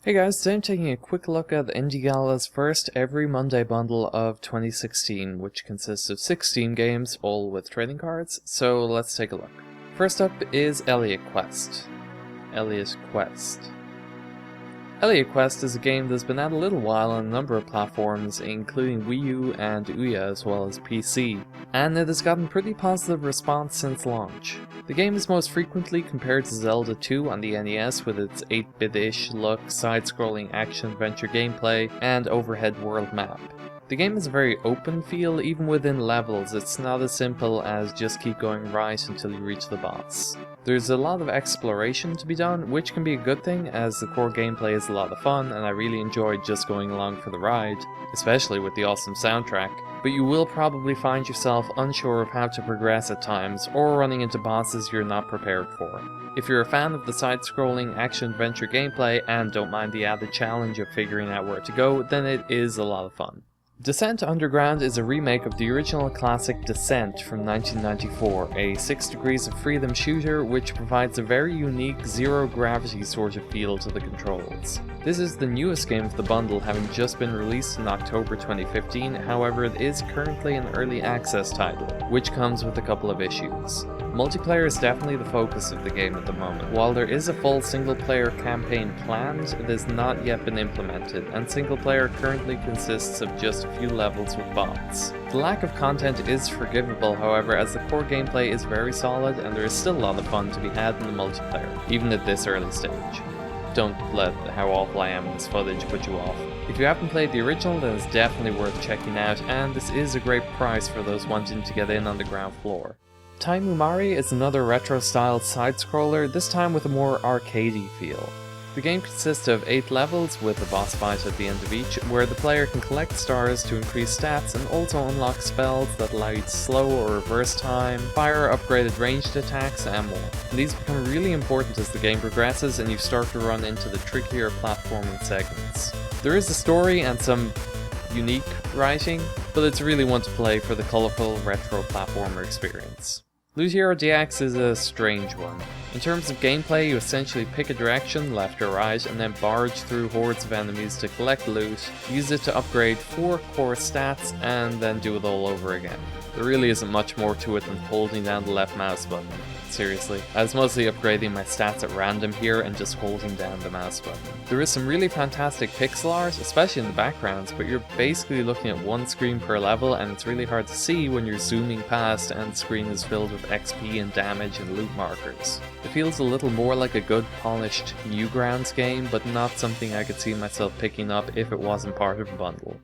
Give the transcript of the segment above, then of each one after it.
Hey guys, today I'm taking a quick look at IndieGala's first every Monday bundle of 2016, which consists of 6 Steam games, all with trading cards, so let's take a look. First up is Elliot Quest. Elliot Quest is a game that's been out a little while on a number of platforms, including Wii U and Ouya as well as PC, and it has gotten pretty positive response since launch. The game is most frequently compared to Zelda 2 on the NES with its 8-bit-ish look, side-scrolling action-adventure gameplay, and overhead world map. The game has a very open feel, even within levels. It's not as simple as just keep going right until you reach the boss. There's a lot of exploration to be done, which can be a good thing as the core gameplay is a lot of fun and I really enjoyed just going along for the ride, especially with the awesome soundtrack, but you will probably find yourself unsure of how to progress at times or running into bosses you're not prepared for. If you're a fan of the side-scrolling action-adventure gameplay and don't mind the added challenge of figuring out where to go, then it is a lot of fun. Descent Underground is a remake of the original classic Descent from 1994, a 6 Degrees of Freedom shooter which provides a very unique zero-gravity sort of feel to the controls. This is the newest game of the bundle, having just been released in October 2015, however it is currently an early access title, which comes with a couple of issues. Multiplayer is definitely the focus of the game at the moment. While there is a full single-player campaign planned, it has not yet been implemented, and single-player currently consists of just a few levels with bots. The lack of content is forgivable, however, as the core gameplay is very solid and there is still a lot of fun to be had in the multiplayer, even at this early stage. Don't let how awful I am in this footage put you off. If you haven't played the original, then it's definitely worth checking out, and this is a great price for those wanting to get in on the ground floor. Taimumari is another retro-styled side-scroller, this time with a more arcadey feel. The game consists of 8 levels with a boss fight at the end of each, where the player can collect stars to increase stats and also unlock spells that allow you to slow or reverse time, fire upgraded ranged attacks, and more. And these become really important as the game progresses and you start to run into the trickier platforming segments. There is a story and some unique writing, but it's really one to play for the colourful retro platformer experience. Loot Hero DX is a strange one. In terms of gameplay, you essentially pick a direction, left or right, and then barge through hordes of enemies to collect loot, use it to upgrade 4 core stats, and then do it all over again. There really isn't much more to it than holding down the left mouse button. Seriously, I was mostly upgrading my stats at random here and just holding down the mouse button. There is some really fantastic pixel art, especially in the backgrounds, but you're basically looking at one screen per level and it's really hard to see when you're zooming past and the screen is filled with XP and damage and loot markers. It feels a little more like a good polished Newgrounds game, but not something I could see myself picking up if it wasn't part of a bundle.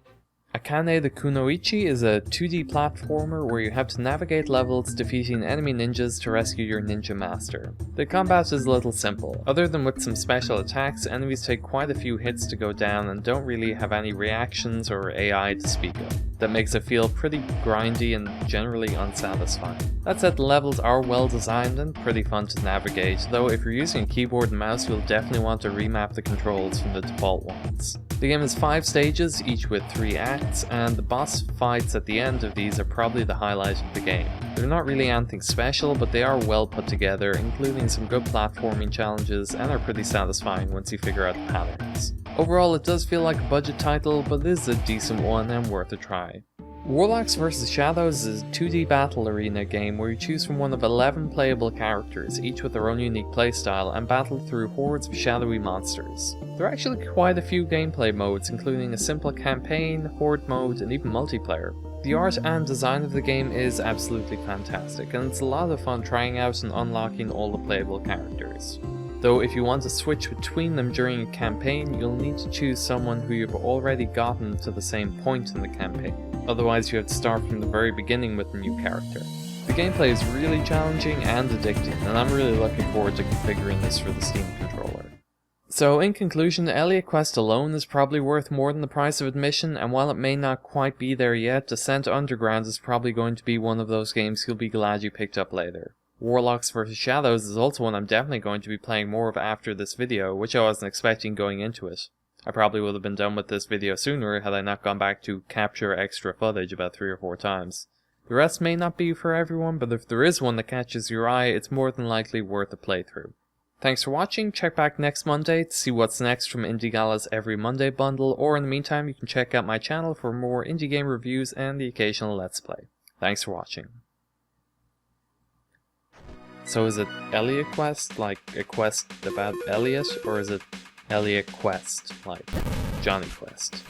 Akane the Kunoichi is a 2D platformer where you have to navigate levels defeating enemy ninjas to rescue your ninja master. The combat is a little simple. Other than with some special attacks, enemies take quite a few hits to go down and don't really have any reactions or AI to speak of. That makes it feel pretty grindy and generally unsatisfying. That said, the levels are well designed and pretty fun to navigate, though if you're using a keyboard and mouse you'll definitely want to remap the controls from the default ones. The game has 5 stages, each with 3 acts, and the boss fights at the end of these are probably the highlight of the game. They're not really anything special, but they are well put together, including some good platforming challenges, and are pretty satisfying once you figure out the patterns. Overall, it does feel like a budget title, but it is a decent one and worth a try. Warlocks vs. Shadows is a 2D battle arena game where you choose from one of 11 playable characters, each with their own unique playstyle, and battle through hordes of shadowy monsters. There are actually quite a few gameplay modes, including a simple campaign, horde mode, and even multiplayer. The art and design of the game is absolutely fantastic, and it's a lot of fun trying out and unlocking all the playable characters. Though if you want to switch between them during a campaign, you'll need to choose someone who you've already gotten to the same point in the campaign. Otherwise you have to start from the very beginning with a new character. The gameplay is really challenging and addicting, and I'm really looking forward to configuring this for the Steam controller. So in conclusion, Elliot Quest alone is probably worth more than the price of admission, and while it may not quite be there yet, Descent Underground is probably going to be one of those games you'll be glad you picked up later. Warlocks vs. Shadows is also one I'm definitely going to be playing more of after this video, which I wasn't expecting going into it. I probably would have been done with this video sooner had I not gone back to capture extra footage about 3 or 4 times. The rest may not be for everyone, but if there is one that catches your eye, it's more than likely worth a playthrough. Thanks for watching, check back next Monday to see what's next from IndieGala's Every Monday bundle, or in the meantime you can check out my channel for more indie game reviews and the occasional Let's Play. Thanks for watching. So is it Elliot Quest, like a quest about Elliot, or is it Elliot Quest, like Johnny Quest?